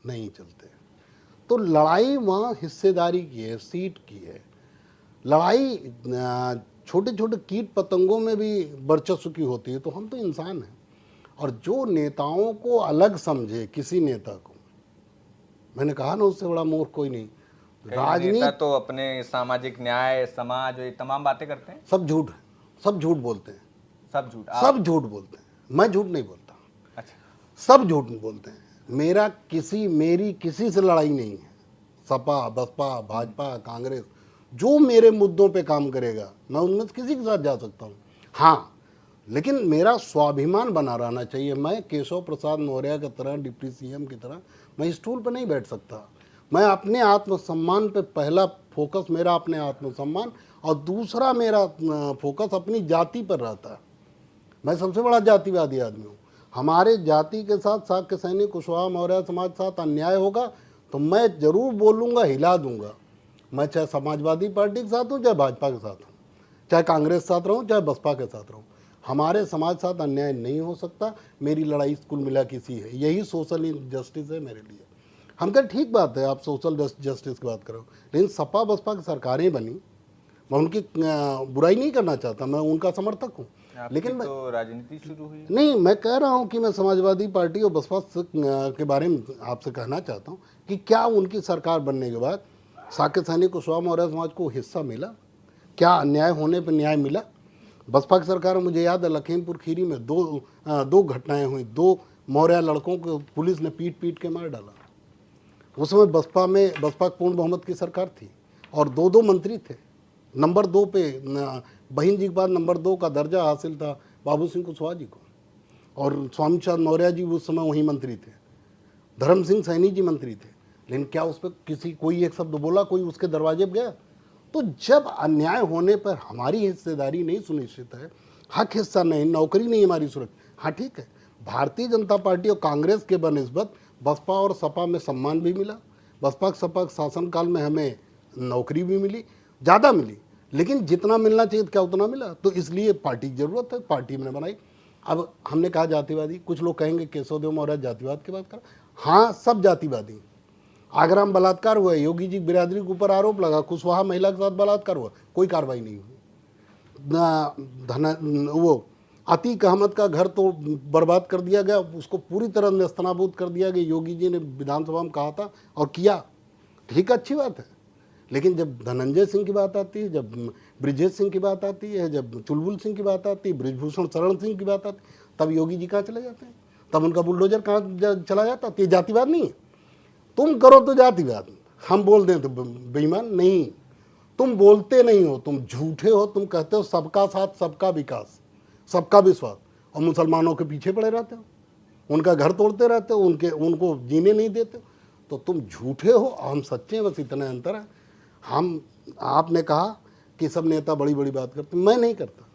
नहीं चलते। तो लड़ाई वहाँ हिस्सेदारी की है, सीट की है। लड़ाई छोटे छोटे कीट पतंगों में भी वर्चस्व की होती है। तो हम तो इंसान हैं, और जो नेताओं को अलग समझे किसी नेता को, मैंने कहा ना उससे बड़ा मूर्ख कोई नहीं। कई नेता तो अपने सामाजिक न्याय, समाज, ये तमाम बातें करते हैं। सब झूठ है, सब झूठ बोलते हैं, सब झूठ। सब झूठ बोलते हैं। मैं झूठ नहीं बोलता, अच्छा। सब झूठ बोलते हैं। मेरी किसी से लड़ाई नहीं है। सपा, बसपा, भाजपा, कांग्रेस जो मेरे मुद्दों पे काम करेगा, मैं उनमें से किसी के साथ जा सकता हूँ। हाँ, लेकिन मेरा स्वाभिमान बना रहना चाहिए। मैं केशव प्रसाद मौर्य की तरह, डिप्टी सीएम की तरह मैं स्टूल पर नहीं बैठ सकता। मैं अपने आत्मसम्मान पे पहला फोकस मेरा अपने आत्मसम्मान, और दूसरा मेरा फोकस अपनी जाति पर रहता है। मैं सबसे बड़ा जातिवादी आदमी हूँ। हमारे जाति के साथ शाक्य सैनिक, कुशवाहा मौर्य समाज के साथ अन्याय होगा तो मैं जरूर बोलूँगा, हिला दूंगा। मैं चाहे समाजवादी पार्टी के साथ हूँ, चाहे भाजपा के साथ हूँ, चाहे कांग्रेस के साथ रहूँ, चाहे बसपा के साथ रहूँ, हमारे समाज के साथ अन्याय नहीं हो सकता। मेरी लड़ाई कुल मिला किसी है, यही सोशल जस्टिस है मेरे लिए। हम कहें ठीक बात है, आप सोशल जस्टिस की बात करो, लेकिन सपा बसपा की सरकारें बनी, मैं उनकी बुराई नहीं करना चाहता, मैं उनका समर्थक हूँ। लेकिन तो राजनीति शुरू हुई नहीं, मैं कह रहा हूँ कि मैं समाजवादी पार्टी और बसपा के बारे में आपसे कहना चाहता हूँ कि क्या उनकी सरकार बनने के बाद शाक्य सैनिक, कुशवाहा मौर्य समाज को हिस्सा मिला? क्या अन्याय होने पर न्याय मिला? बसपा की सरकार में मुझे याद है लखीमपुर खीरी में दो घटनाएं हुई। 2 मौर्य लड़कों को पुलिस ने पीट पीट के मार डाला। उस समय बसपा पूर्ण बहुमत की सरकार थी, और 2 मंत्री थे। नंबर 2 पे बहन जी के बाद नंबर 2 का दर्जा हासिल था बाबू सिंह कुशवाहा जी को, और स्वामी चांद मौर्य जी उस समय वहीं मंत्री थे, धर्म सिंह सैनी जी मंत्री थे। लेकिन क्या उस पर कोई एक शब्द बोला? कोई उसके दरवाजे पर गया? तो जब अन्याय होने पर हमारी हिस्सेदारी नहीं सुनिश्चित है, हक हिस्सा नहीं, नौकरी नहीं हमारी सुरक्षित, हाँ ठीक है, भारतीय जनता पार्टी और कांग्रेस के बनिस्बत बसपा और सपा में सम्मान भी मिला। बसपा सपा शासनकाल में हमें नौकरी भी मिली, ज़्यादा मिली, लेकिन जितना मिलना चाहिए क्या उतना मिला? तो इसलिए पार्टी की ज़रूरत है, पार्टी मैंने बनाई। अब हमने कहा जातिवादी, कुछ लोग कहेंगे केशव देव मौर्य जातिवाद की बात कर, हाँ सब जातिवादी। आगरा में बलात्कार हुआ, योगी जी बिरादरी के ऊपर आरोप लगा, कुशवाहा महिला के साथ बलात्कार हुआ, कोई कार्रवाई नहीं हुई। वो अतीक अहमद का घर तो बर्बाद कर दिया गया, उसको पूरी तरह नेस्तनाबूद कर दिया गया। योगी जी ने विधानसभा में कहा था और किया, ठीक अच्छी बात है। लेकिन जब धनंजय सिंह की बात आती है, जब ब्रिजेश सिंह की बात आती है, जब चुलबुल सिंह की बात आती है, ब्रिजभूषण शरण सिंह की बात आती है, तब योगी जी कहाँ चले जाते हैं? तब उनका बुलडोजर कहाँ चला जाता? तो ये जातिवाद नहीं है। तुम करो तो जातिवाद, हम बोल दें तो बेईमान नहीं। तुम बोलते नहीं हो, तुम झूठे हो। तुम कहते हो सबका साथ, सबका विकास, सबका विश्वास, और मुसलमानों के पीछे पड़े रहते हो, उनका घर तोड़ते रहते हो, उनको जीने नहीं देते। तो तुम झूठे हो, हम सच्चे हैं, बस इतना अंतर है। आपने कहा कि सब नेता बड़ी बड़ी बात करते, मैं नहीं करता।